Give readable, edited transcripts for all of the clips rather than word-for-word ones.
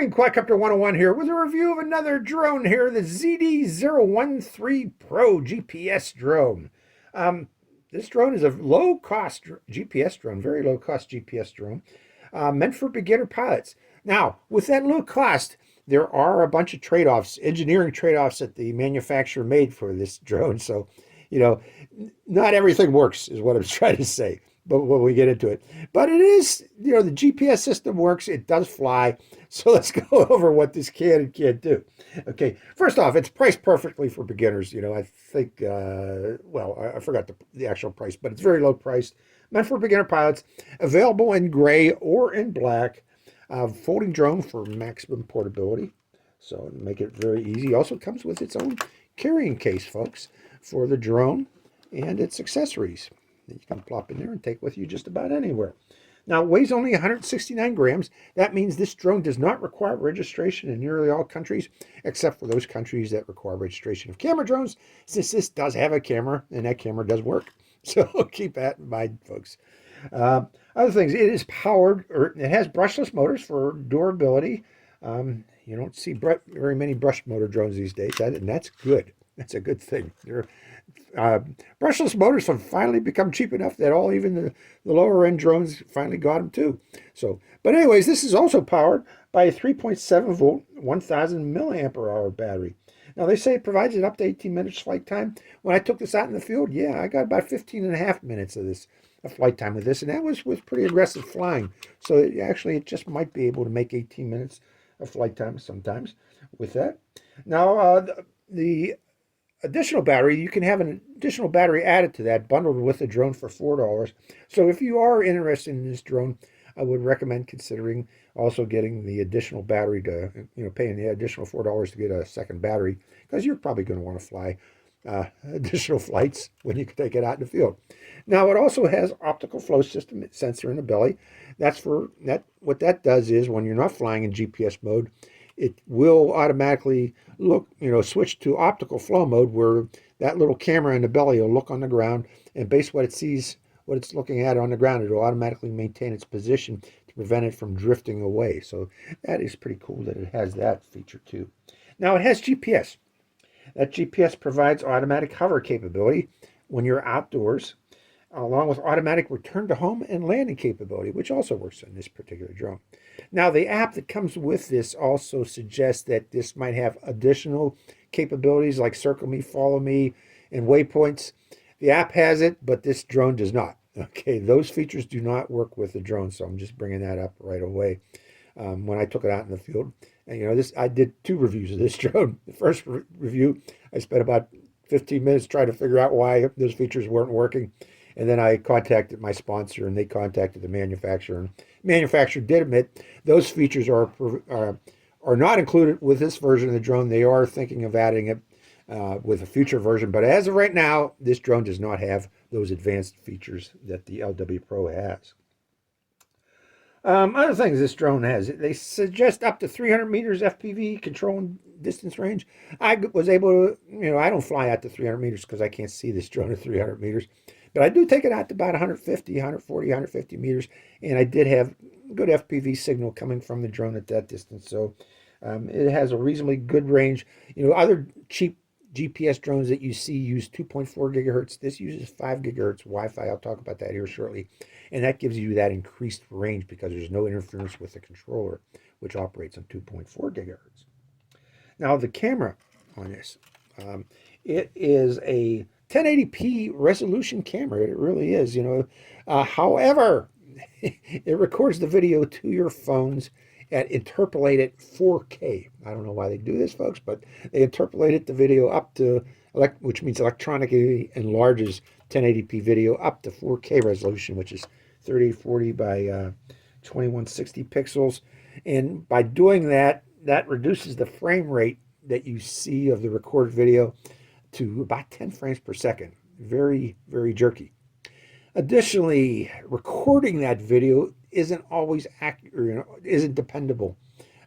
morning, Quadcopter 101 here with a review of another drone here, the ZD013 Pro GPS drone. This drone is a low-cost GPS drone, very low-cost GPS drone, meant for beginner pilots. Now, with that low cost, there are a bunch of trade-offs, engineering trade-offs that the manufacturer made for this drone. So, not everything works is what I'm trying to say, but when we get into it. But it is, the GPS system works, it does fly. So let's go over what this can and can't do. Okay, first off, it's priced perfectly for beginners. I think, well, I forgot the actual price, but it's very low priced, meant for beginner pilots, available in gray or in black, folding drone for maximum portability. So make it very easy. Also comes with its own carrying case, folks, for the drone and its accessories that you can plop in there and take with you just about anywhere. Now, it weighs only 169 grams. That means this drone does not require registration in nearly all countries, except for those countries that require registration of camera drones, since this does have a camera, and that camera does work. So keep that in mind, folks. Other things, it is powered, or it has brushless motors for durability. You don't see very many brush motor drones these days, and that's good. That's a good thing. Brushless motors have finally become cheap enough that even the lower end drones finally got them too. But anyways, this is also powered by a 3.7 volt, 1000 milliampere hour battery. Now they say it provides up to 18 minutes flight time. When I took this out in the field, yeah, I got about 15 and a half minutes of this flight time with this, and that was with pretty aggressive flying. So it just might be able to make 18 minutes of flight time sometimes with that. Now the additional battery, you can have an additional battery added to that, bundled with the drone for $4. So if you are interested in this drone, I would recommend considering also getting the additional battery to, paying the additional $4 to get a second battery, because you're probably going to want to fly additional flights when you can take it out in the field. Now, it also has optical flow system sensor in the belly. What that does is when you're not flying in GPS mode, it will automatically switch to optical flow mode, where that little camera in the belly will look on the ground, and based what it sees, what it's looking at on the ground, it will automatically maintain its position to prevent it from drifting away. So that is pretty cool that it has that feature too. Now, it has GPS. That GPS provides automatic hover capability when you're outdoors, along with automatic return to home and landing capability, which also works on this particular drone. Now, the app that comes with this also suggests that this might have additional capabilities like circle me, follow me, and waypoints. The app has it, but this drone does not. Okay, those features do not work with the drone, so I'm just bringing that up right away. When I took it out in the field, and I did 2 reviews of this drone. The first review, I spent about 15 minutes trying to figure out why those features weren't working. And then I contacted my sponsor, and they contacted the manufacturer. And the manufacturer did admit those features are not included with this version of the drone. They are thinking of adding it with a future version. But as of right now, this drone does not have those advanced features that the LW Pro has. Other things this drone has, they suggest up to 300 meters FPV control and distance range. I was able to, I don't fly out to 300 meters because I can't see this drone at 300 meters. But I do take it out to about 150, 140, 150 meters. And I did have good FPV signal coming from the drone at that distance. So it has a reasonably good range. Other cheap GPS drones that you see use 2.4 gigahertz. This uses 5 gigahertz Wi-Fi. I'll talk about that here shortly. And that gives you that increased range because there's no interference with the controller, which operates on 2.4 gigahertz. Now, the camera on this, it is a 1080p resolution camera. It really is, however, it records the video to your phones at interpolated 4K. I don't know why they do this, folks, but they interpolated the video up to, which means electronically enlarges 1080p video up to 4K resolution, which is 3040 by 2160 pixels. And by doing that, that reduces the frame rate that you see of the recorded video to about 10 frames per second. Very, very jerky. Additionally, recording that video isn't always accurate, isn't dependable.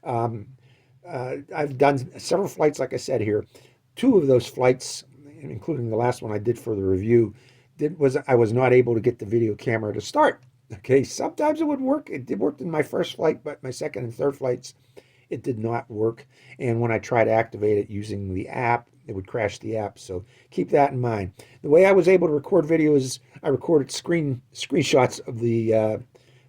I've done several flights, like I said here. 2 of those flights, including the last one I did for the review, I was not able to get the video camera to start. Okay, sometimes it would work. It did work in my first flight, but my second and third flights, it did not work. And when I tried to activate it using the app, it would crash the app. So keep that in mind. The way I was able to record video is I recorded screenshots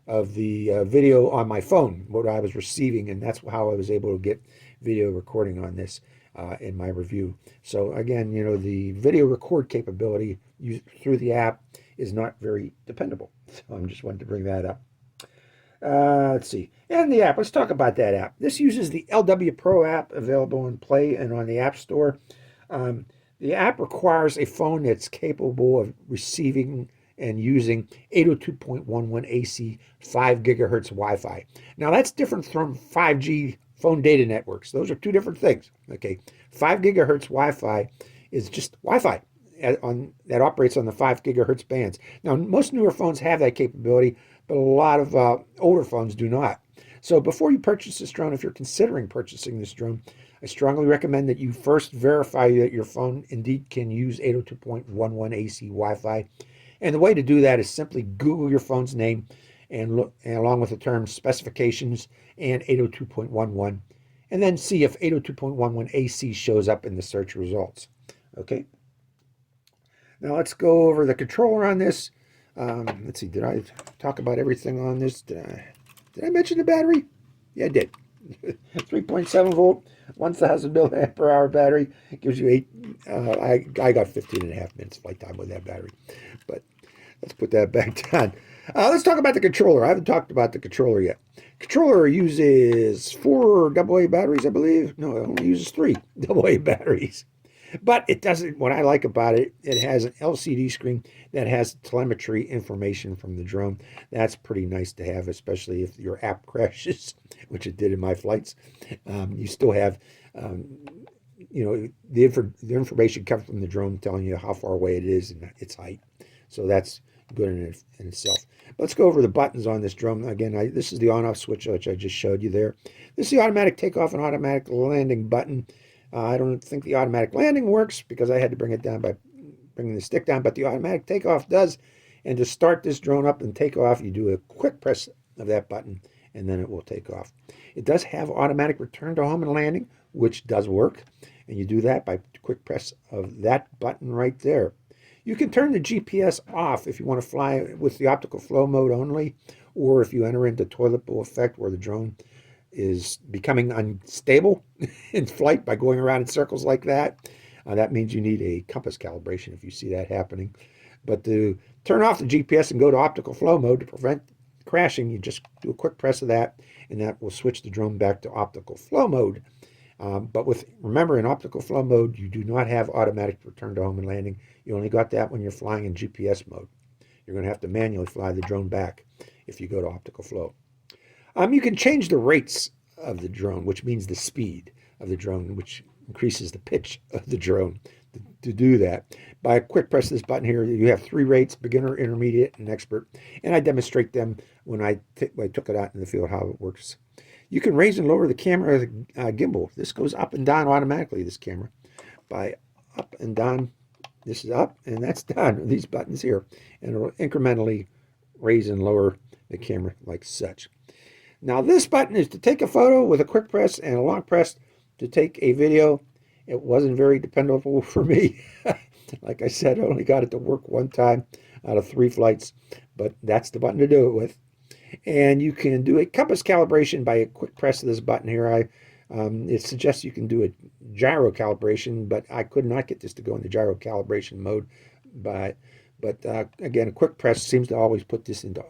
of the video on my phone, what I was receiving, and that's how I was able to get video recording on this in my review. So again, you know, the video record capability through the app is not very dependable. So I'm just wanted to bring that up. Let's see. And the app, let's talk about that app. This uses the LW Pro app available in Play and on the App Store. The app requires a phone that's capable of receiving and using 802.11 AC 5 gigahertz Wi-Fi. Now that's different from 5G phone data networks. Those are two different things. Okay, 5 gigahertz Wi-Fi is just Wi-Fi that operates on the 5 gigahertz bands. Now most newer phones have that capability, but a lot of older phones do not. So before you purchase this drone, if you're considering purchasing this drone, I strongly recommend that you first verify that your phone indeed can use 802.11 AC Wi-Fi. And the way to do that is simply Google your phone's name and look, and along with the terms specifications and 802.11, and then see if 802.11 AC shows up in the search results. Okay. Now let's go over the controller on this. Let's see, did I talk about everything on this? Did I mention the battery? Yeah, I did. 3.7 volt, 1000 milliamp per hour battery. It gives you I got 15.5 minutes flight time with that battery. But let's put that back down. Let's talk about the controller. I haven't talked about the controller yet. Controller uses 4 AA batteries, I believe. No, it only uses 3 AA batteries. But it doesn't, what I like about it, it has an LCD screen that has telemetry information from the drone. That's pretty nice to have, especially if your app crashes, which it did in my flights. You still have, you know, the information comes from the drone telling you how far away it is and its height. So that's good in itself. Let's go over the buttons on this drone. Again, this is the on-off switch, which I just showed you there. This is the automatic takeoff and automatic landing button. I don't think the automatic landing works because I had to bring it down by bringing the stick down, but the automatic takeoff does. And to start this drone up and take off, you do a quick press of that button, and then it will take off. It does have automatic return to home and landing, which does work. And you do that by quick press of that button right there. You can turn the GPS off if you want to fly with the optical flow mode only, or if you enter into toilet bowl effect where the drone is becoming unstable in flight by going around in circles like that. That means you need a compass calibration if you see that happening. But to turn off the GPS and go to optical flow mode to prevent crashing, you just do a quick press of that, and that will switch the drone back to optical flow mode. But remember, in optical flow mode, you do not have automatic return to home and landing. You only got that when you're flying in GPS mode. You're going to have to manually fly the drone back if you go to optical flow. You can change the rates of the drone, which means the speed of the drone, which increases the pitch of the drone. To do that, by a quick press of this button here, you have 3 rates: beginner, intermediate, and expert. And I demonstrate them when I took it out in the field, how it works. You can raise and lower the camera gimbal. This goes up and down automatically, this camera. By up and down, this is up, and that's down, these buttons here. And it'll incrementally raise and lower the camera like such. Now this button is to take a photo with a quick press and a long press to take a video. It wasn't very dependable for me. Like I said, I only got it to work 1 time out of 3 flights, but that's the button to do it with. And you can do a compass calibration by a quick press of this button here. It suggests you can do a gyro calibration, but I could not get this to go into gyro calibration mode. But again, a quick press seems to always put this into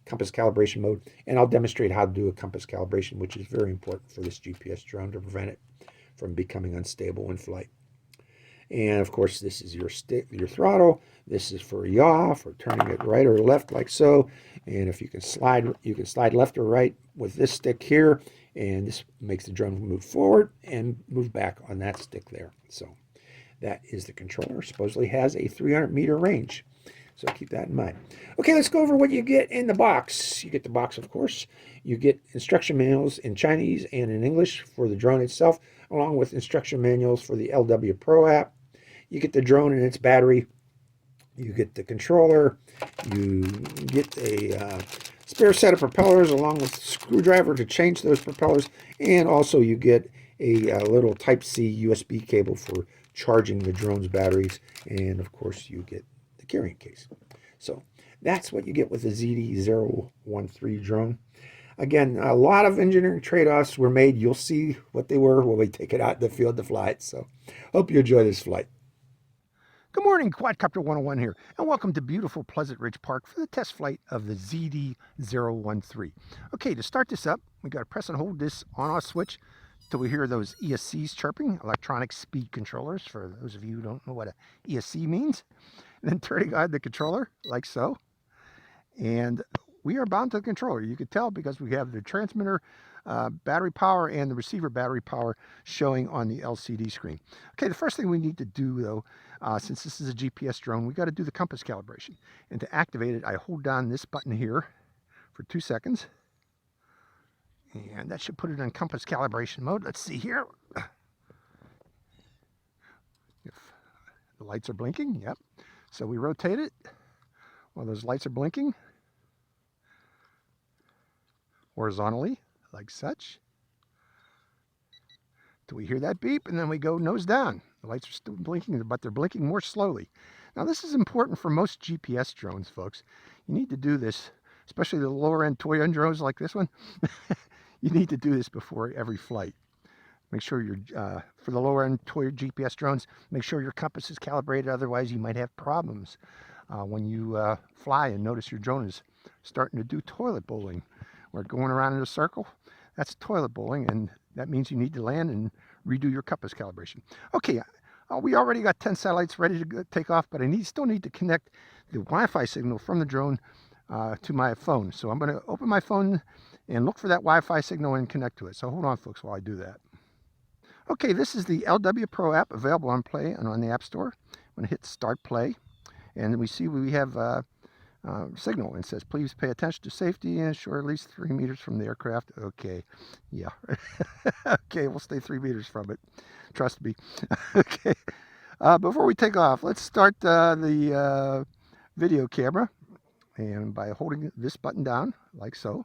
compass calibration mode, and I'll demonstrate how to do a compass calibration, which is very important for this GPS drone to prevent it from becoming unstable in flight. And of course, this is your throttle. This is for yaw, for turning it right or left like so. And if you can slide left or right with this stick here, and this makes the drone move forward and move back on that stick there. So that is the controller. Supposedly has a 300-meter range. So keep that in mind. Okay, let's go over what you get in the box. You get the box, of course. You get instruction manuals in Chinese and in English for the drone itself, along with instruction manuals for the LW Pro app. You get the drone and its battery. You get the controller. You get a spare set of propellers along with a screwdriver to change those propellers, and also you get a little Type-C USB cable for charging the drone's batteries, and of course you get the carrying case. So that's what you get with the ZD013 drone. Again, a lot of engineering trade-offs were made. You'll see what they were when we take it out in the field to fly it. So hope you enjoy this flight. Good morning, Quadcopter 101 here, and welcome to beautiful Pleasant Ridge Park for the test flight of the ZD013. Okay, to start this up, we got to press and hold this on-off switch till we hear those ESCs chirping, electronic speed controllers, for those of you who don't know what an ESC means. And then turning on the controller, like so. And we are bound to the controller. You could tell because we have the transmitter battery power and the receiver battery power showing on the LCD screen. Okay, the first thing we need to do though, since this is a GPS drone, we got to do the compass calibration. And to activate it, I hold down this button here for 2 seconds. And that should put it in compass calibration mode. Let's see here. If the lights are blinking, yep. So we rotate it while those lights are blinking horizontally, like such. Do we hear that beep? And then we go nose down. The lights are still blinking, but they're blinking more slowly. Now this is important for most GPS drones, folks. You need to do this, especially the lower end toy drones like this one. You need to do this before every flight. Make sure you're, for the lower end toy GPS drones, make sure your compass is calibrated, otherwise you might have problems when you fly and notice your drone is starting to do toilet bowling. Or going around in a circle, that's toilet bowling, and that means you need to land and redo your compass calibration. Okay, we already got 10 satellites ready to take off, but I still need to connect the Wi-Fi signal from the drone to my phone. So I'm going to open my phone and look for that Wi-Fi signal and connect to it. So hold on, folks, while I do that. Okay, this is the LW Pro app available on Play and on the App Store. I'm going to hit Start Play, and we see we have signal and says please pay attention to safety and ensure at least 3 meters from the aircraft. Okay, yeah. Okay, we'll stay 3 meters from it, trust me. Okay, before we take off, let's start the video camera, and by holding this button down like so,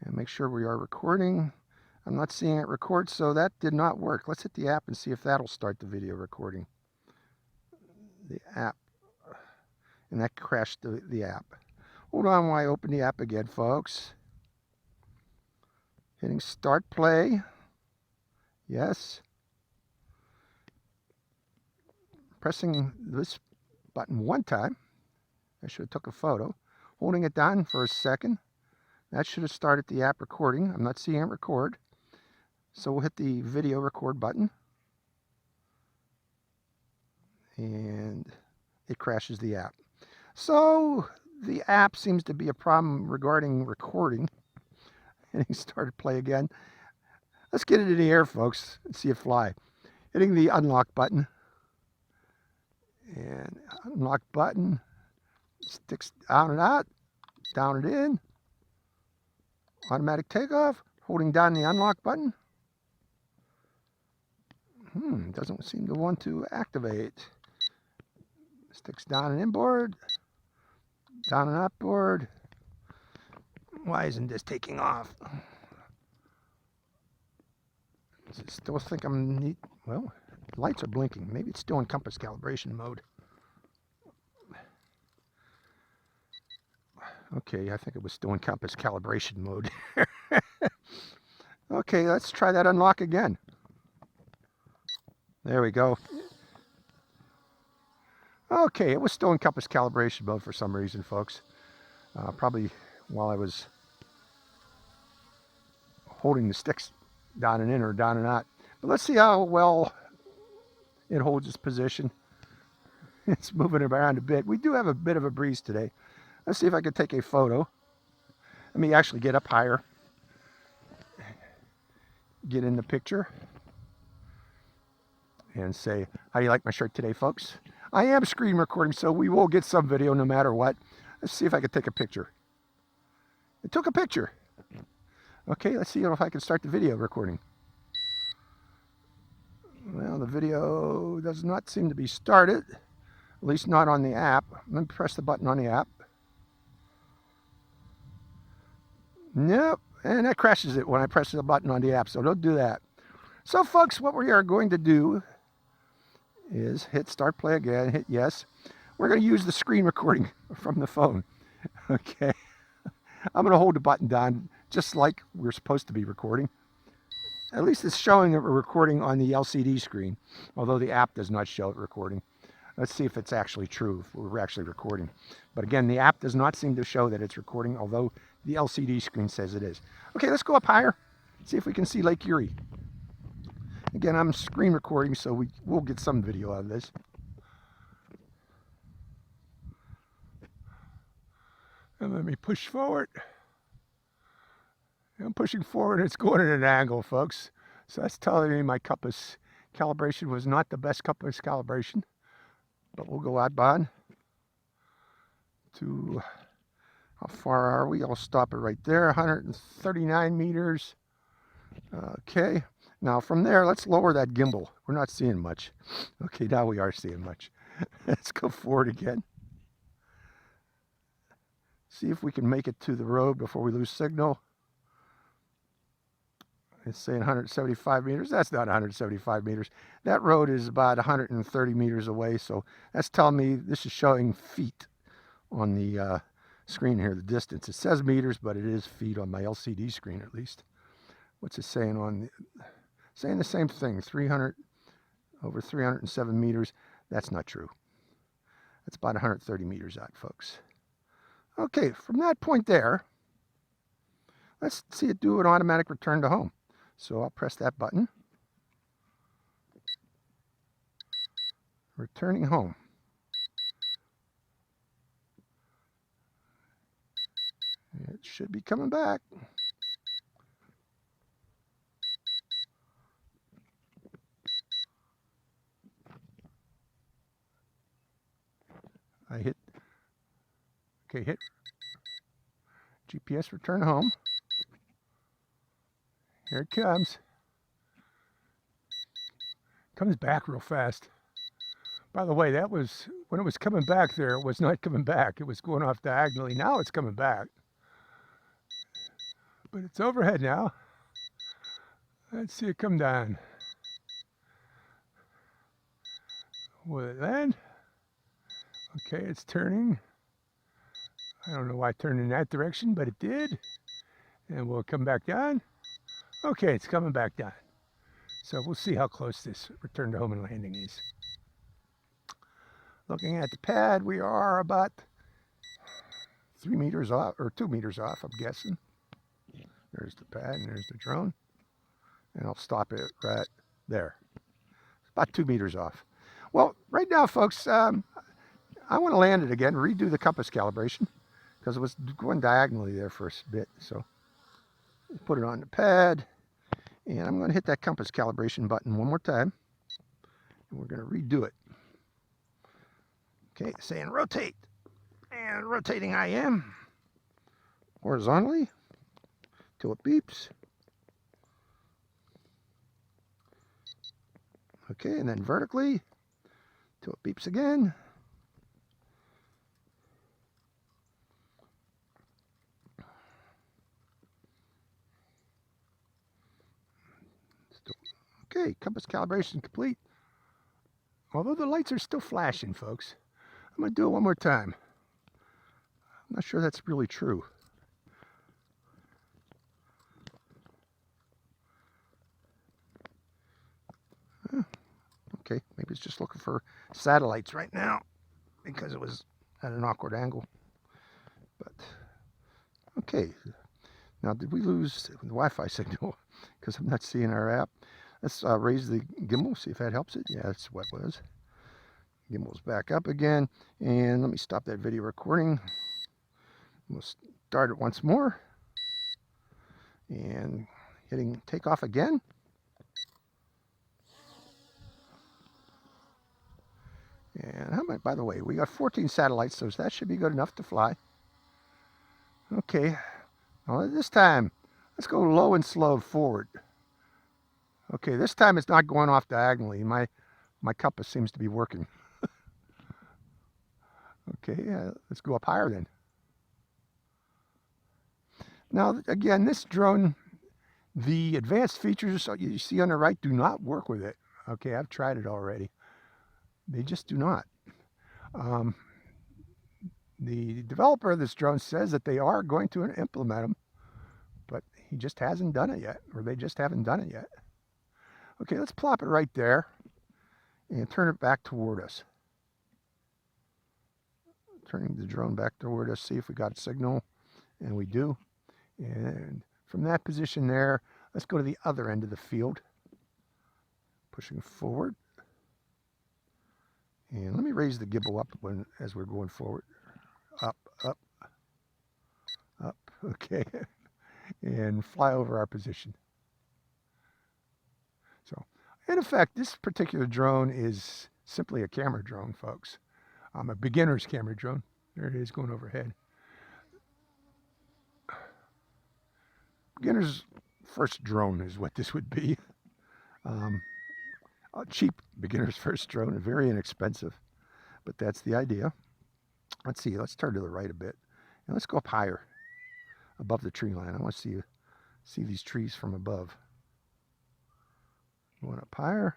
and make sure we are recording. I'm not seeing it record, so that did not work. Let's hit the app and see if that'll start the video recording. The app. And that crashed the app. Hold on while I open the app again, folks. Hitting Start Play. Yes. Pressing this button one time. I should have took a photo. Holding it down for a second. That should have started the app recording. I'm not seeing it record. So we'll hit the video record button. And it crashes the app. So the app seems to be a problem regarding recording. Hitting Start Play again. Let's get it in the air, folks, and see it fly. Hitting the unlock button. And unlock button. Sticks down and out. Down and in. Automatic takeoff. Holding down the unlock button. Doesn't seem to want to activate. Sticks down and inboard. Down and outboard. Why isn't this taking off? Does it still think I'm neat? Well, lights are blinking. Maybe it's still in compass calibration mode. Okay, I think it was still in compass calibration mode. Okay, let's try that unlock again. There we go. Okay, it was still in compass calibration mode for some reason, folks. Probably while I was holding the sticks down and in or down and out. But let's see how well it holds its position. It's moving around a bit. We do have a bit of a breeze today. Let's see if I can take a photo. Let me actually get up higher. Get in the picture. And say, how do you like my shirt today, folks? I am screen recording, so we will get some video no matter what. Let's see if I can take a picture. It took a picture. Okay, let's see if I can start the video recording. Well, the video does not seem to be started, at least not on the app. Let me press the button on the app. Nope. And that crashes it when I press the button on the app, so don't do that. So folks, what we are going to do is hit start play again, hit yes. We're going to use the screen recording from the phone. Okay. I'm going to hold the button down just like we're supposed to be recording. At least it's showing that we're recording on the LCD screen, although the app does not show it recording. Let's see if it's actually true, if we're actually recording. But again, the app does not seem to show that it's recording, although the LCD screen says it is. Okay, let's go up higher, see if we can see Lake Erie. Again, I'm screen recording, so we'll get some video out of this. And let me push forward. I'm pushing forward, it's going at an angle, folks. So that's telling me my compass calibration was not the best compass calibration. But we'll go outbound to, how far are we? I'll stop it right there, 139 meters. Okay, now from there, let's lower that gimbal. We're not seeing much. Okay, now we are seeing much. Let's go forward again. See if we can make it to the road before we lose signal. It's saying 175 meters. That's not 175 meters. That road is about 130 meters away, so that's telling me this is showing feet on the screen here, the distance. It says meters, but it is feet on my LCD screen at least. What's it saying on the, saying the same thing, 300, over 307 meters. That's not true. That's about 130 meters out, folks. Okay, from that point there, let's see it do an automatic return to home. So I'll press that button. Returning home. It should be coming back. I hit, okay, hit GPS return home. Here it comes. Comes back real fast. By the way, that was, when it was coming back there, it was not coming back. It was going off diagonally. Now it's coming back. But it's overhead now. Let's see it come down. Will it land? Okay, it's turning. I don't know why it turned in that direction, but it did. And will it come back down? Okay, it's coming back down. So we'll see how close this return to home and landing is. Looking at the pad, we are about 3 meters off, or 2 meters off, I'm guessing. There's the pad and there's the drone. And I'll stop it right there. About 2 meters off. Well, right now, folks, I want to land it again, redo the compass calibration, because it was going diagonally there for a bit. So put it on the pad, and I'm going to hit that compass calibration button one more time, and we're going to redo it. Okay, saying rotate, and rotating I am horizontally till it beeps. Okay, and then vertically till it beeps again. Okay, compass calibration complete. Although the lights are still flashing, folks. I'm going to do it one more time. I'm not sure that's really true. Okay, maybe it's just looking for satellites right now because it was at an awkward angle. But, okay. Now, did we lose the Wi-Fi signal? Because I'm not seeing our app. Let's raise the gimbal, see if that helps it. Yeah, that's what it was. Gimbal's back up again. And let me stop that video recording. We'll start it once more. And hitting takeoff again. And how many, by the way, we got 14 satellites, so that should be good enough to fly. Okay, now this time, let's go low and slow forward. Okay, this time it's not going off diagonally. My compass seems to be working. Okay, let's go up higher then. Now, again, this drone, the advanced features you see on the right do not work with it. Okay, I've tried it already. They just do not. The developer of this drone says that they are going to implement them, but he just hasn't done it yet, or they just haven't done it yet. Okay, let's plop it right there and turn it back toward us. Turning the drone back toward us, see if we got a signal, and we do. And from that position there, let's go to the other end of the field, pushing forward. And let me raise the gimbal up as we're going forward. Up, up, up, okay. And fly over our position. So, in effect, this particular drone is simply a camera drone, folks. A beginner's camera drone. There it is going overhead. Beginner's first drone is what this would be. A cheap beginner's first drone, and very inexpensive, but that's the idea. Let's see, let's turn to the right a bit, and let's go up higher, above the tree line. I want to see these trees from above. Going up higher.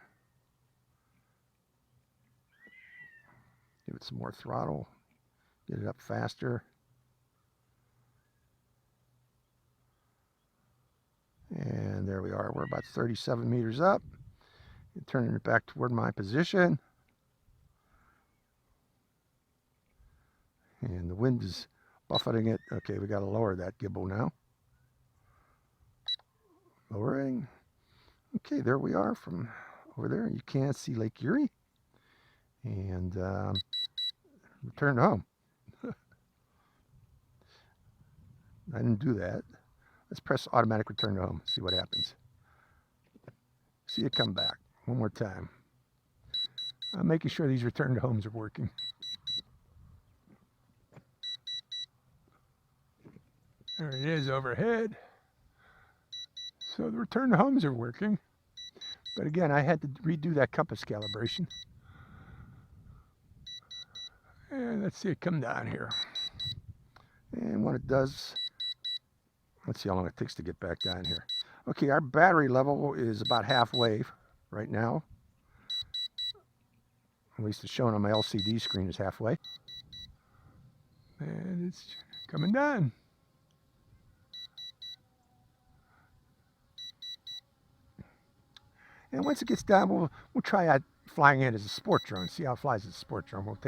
Give it some more throttle. Get it up faster. And there we are. We're about 37 meters up. Turning it back toward my position. And the wind is buffeting it. Okay, we got to lower that gimbal now. Lowering. Okay, there we are from over there. You can see Lake Erie. And return home. I didn't do that. Let's press automatic return to home. See what happens. See it come back. One more time. I'm making sure these return to homes are working. There it is overhead. So the return to homes are working. But again, I had to redo that compass calibration. And let's see it come down here. And when it does, let's see how long it takes to get back down here. Okay, our battery level is about halfway right now. At least it's showing on my LCD screen is halfway. And it's coming down. And once it gets down, we'll try out flying it as a sport drone. See how it flies as a sport drone. We'll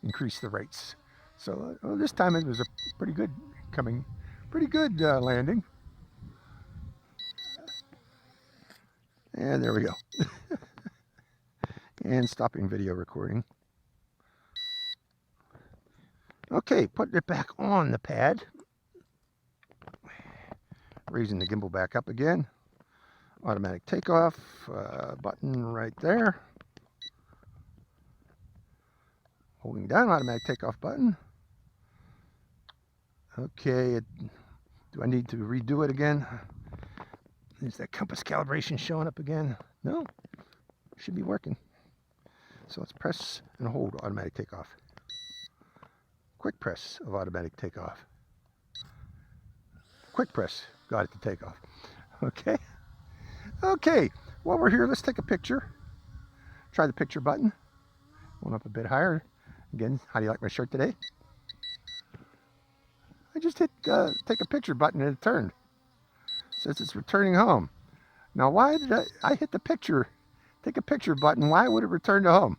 increase the rates. So this time it was a pretty good landing. And there we go. And stopping video recording. Okay, putting it back on the pad. Raising the gimbal back up again. Automatic takeoff button right there. Holding down automatic takeoff button. Okay, do I need to redo it again? Is that compass calibration showing up again? No, should be working. So let's press and hold automatic takeoff. Quick press of automatic takeoff. Quick press, got it to take off. Okay. Okay, while we're here, let's take a picture. Try the picture button. Going up a bit higher. Again, how do you like my shirt today? I just hit take a picture button and it turned. It says it's returning home. Now, why did I hit the picture, take a picture button? Why would it return to home?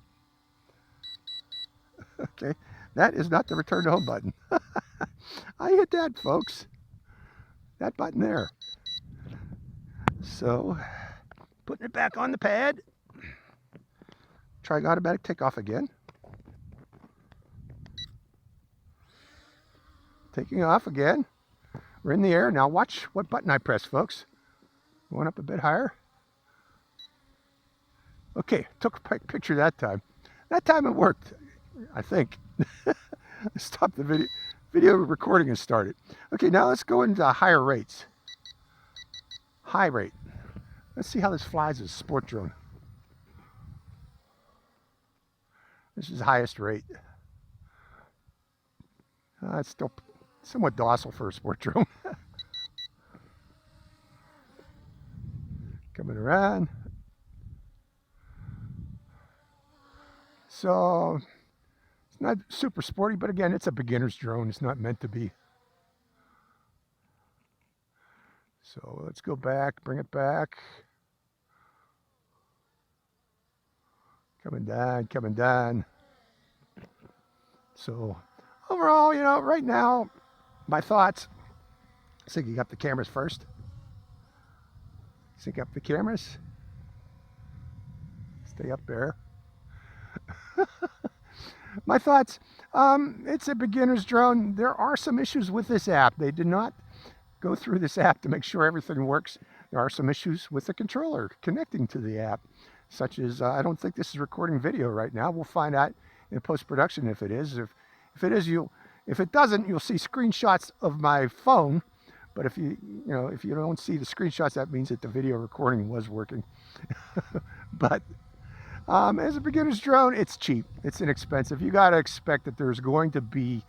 Okay, that is not the return to home button. I hit that, folks. That button there. So, putting it back on the pad. Try automatic takeoff again. Taking off again. We're in the air. Now watch what button I press, folks. Going up a bit higher. Okay, took a picture that time. That time it worked, I think. Stop the video. Video recording has started. Okay, now let's go into higher rates. High rate. Let's see how this flies as a sport drone. This is the highest rate. It's still somewhat docile for a sport drone. Coming around. So it's not super sporty, but again, it's a beginner's drone. It's not meant to be. So let's go back, bring it back. Coming down, coming down. So overall, you know, right now, my thoughts, syncing up the cameras first. Sync up the cameras. Stay up there. My thoughts, it's a beginner's drone. There are some issues with this app. They did not go through this app to make sure everything works. There are some issues with the controller connecting to the app, such as I don't think this is recording video right now. We'll find out in post-production if it is. If it is, if it doesn't, you'll see screenshots of my phone. But if you don't see the screenshots, that means that the video recording was working. But as a beginner's drone, it's cheap. It's inexpensive. You got to expect that there's going to be,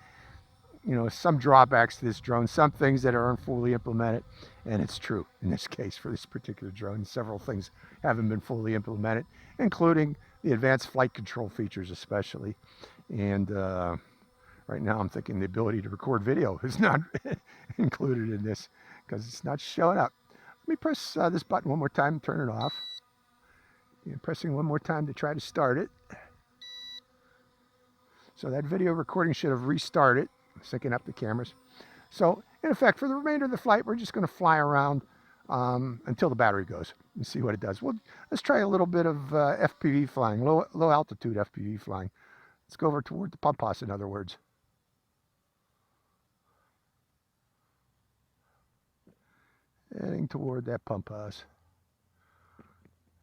you know, some drawbacks to this drone, some things that aren't fully implemented, and it's true in this case for this particular drone. Several things haven't been fully implemented, including the advanced flight control features especially. And right now I'm thinking the ability to record video is not included in this because it's not showing up. Let me press this button one more time and turn it off. And pressing one more time to try to start it. So that video recording should have restarted, syncing up the cameras. So in effect, for the remainder of the flight, we're just going to fly around until the battery goes and see what it does. Well, let's try a little bit of FPV flying, low altitude FPV flying. Let's go over toward the pump house, in other words. Heading toward that pump house.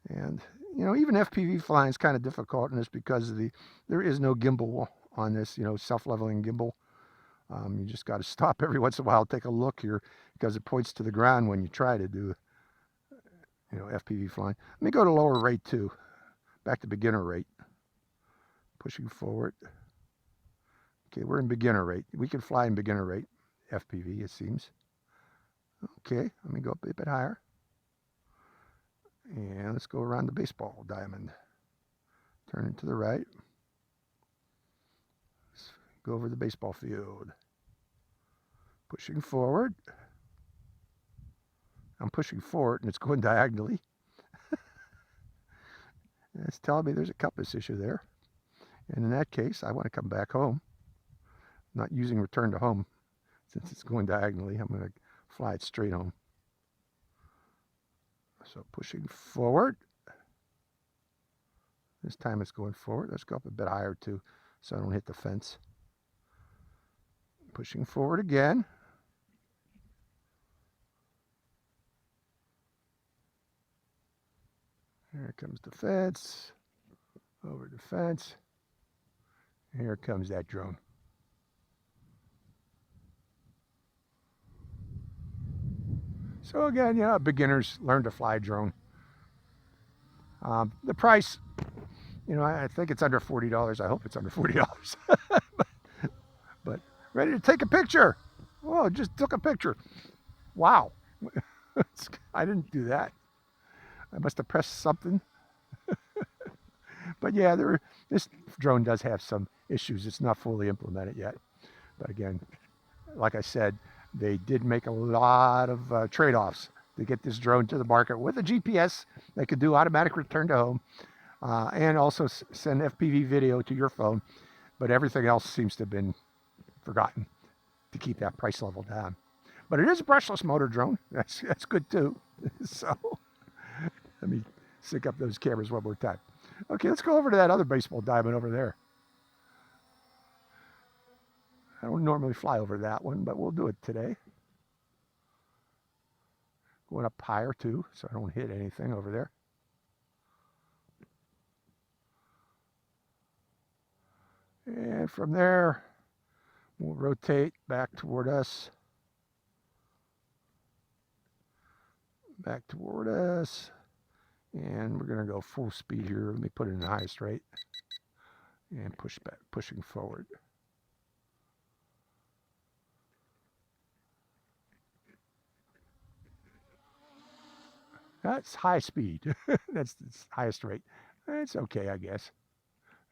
And, you know, even FPV flying is kind of difficult in this because there is no gimbal on this, you know, self-leveling gimbal. You just got to stop every once in a while, take a look here because it points to the ground when you try to do, you know, FPV flying. Let me go to lower rate too, back to beginner rate. Pushing forward. Okay, we're in beginner rate. We can fly in beginner rate, FPV it seems. Okay, let me go up a bit higher. And let's go around the baseball diamond. Turn it to the right. Let's go over the baseball field. Pushing forward. I'm pushing forward and it's going diagonally. It's telling me there's a compass issue there. And in that case, I want to come back home. I'm not using return to home. Since it's going diagonally, I'm going to fly it straight home. So pushing forward. This time it's going forward. Let's go up a bit higher too, so I don't hit the fence. Pushing forward again. Here comes the fence. Over the fence. Here comes that drone. So again, you know, beginners learn to fly a drone. The price, you know, I think it's under $40. I hope it's under $40. but ready to take a picture. Oh, just took a picture. Wow. I didn't do that. I must have pressed something. But yeah, this drone does have some issues. It's not fully implemented yet. But again, like I said, they did make a lot of trade-offs to get this drone to the market with a GPS that could do automatic return to home and also send FPV video to your phone. But everything else seems to have been forgotten to keep that price level down. But it is a brushless motor drone. That's good too. So let me sync up those cameras one more time. Okay, let's go over to that other baseball diamond over there. I don't normally fly over that one, but we'll do it today. Going up higher too, so I don't hit anything over there. And from there, we'll rotate back toward us. Back toward us. And we're going to go full speed here. Let me put it in the highest rate. And push back, pushing forward. That's high speed. That's the highest rate. It's okay, I guess,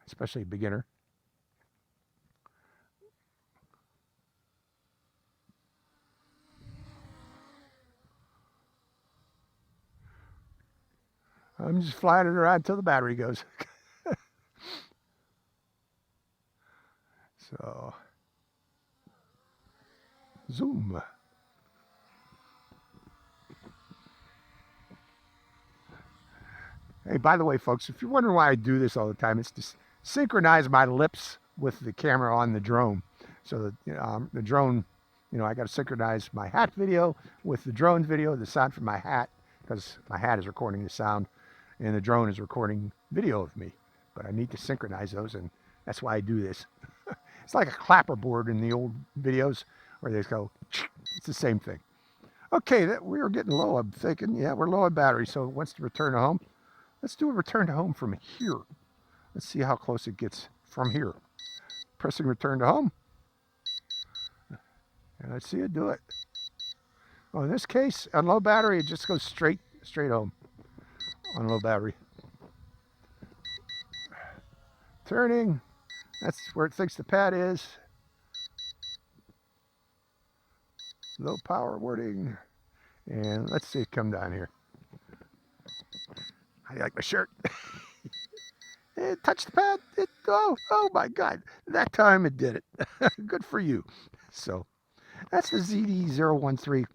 especially a beginner. I'm just flying it around until the battery goes. So, zoom. Hey, by the way, folks, if you're wondering why I do this all the time, it's to synchronize my lips with the camera on the drone. So that the drone, I got to synchronize my hat video with the drone video, the sound from my hat, because my hat is recording the sound, and the drone is recording video of me. But I need to synchronize those, and that's why I do this. It's like a clapperboard in the old videos where they go, it's the same thing. Okay, we are getting low, I'm thinking. Yeah, we're low on battery, so it wants to return to home. Let's do a return to home from here. Let's see how close it gets from here. Pressing return to home. And let's see it do it. Well, in this case, on low battery, it just goes straight home on low battery. Turning. That's where it thinks the pad is. Low power wording. And let's see it come down here. I like my shirt. It touched the pad. Oh my God. That time it did it. Good for you. So that's the ZD013.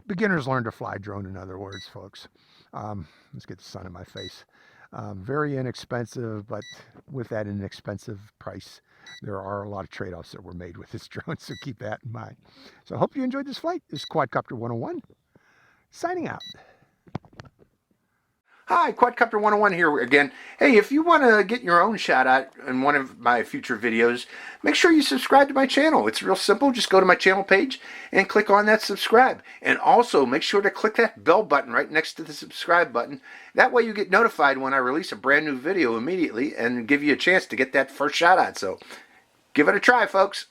Beginners learn to fly drone, in other words, folks. Let's get the sun in my face. Very inexpensive, but with that inexpensive price, there are a lot of trade-offs that were made with this drone, so keep that in mind. So I hope you enjoyed this flight. This is Quadcopter 101, signing out. Hi, Quadcopter 101 here again. Hey, if you want to get your own shout out in one of my future videos, make sure you subscribe to my channel. It's real simple. Just go to my channel page and click on that subscribe. And also make sure to click that bell button right next to the subscribe button. That way you get notified when I release a brand new video immediately and give you a chance to get that first shout out. So give it a try, folks.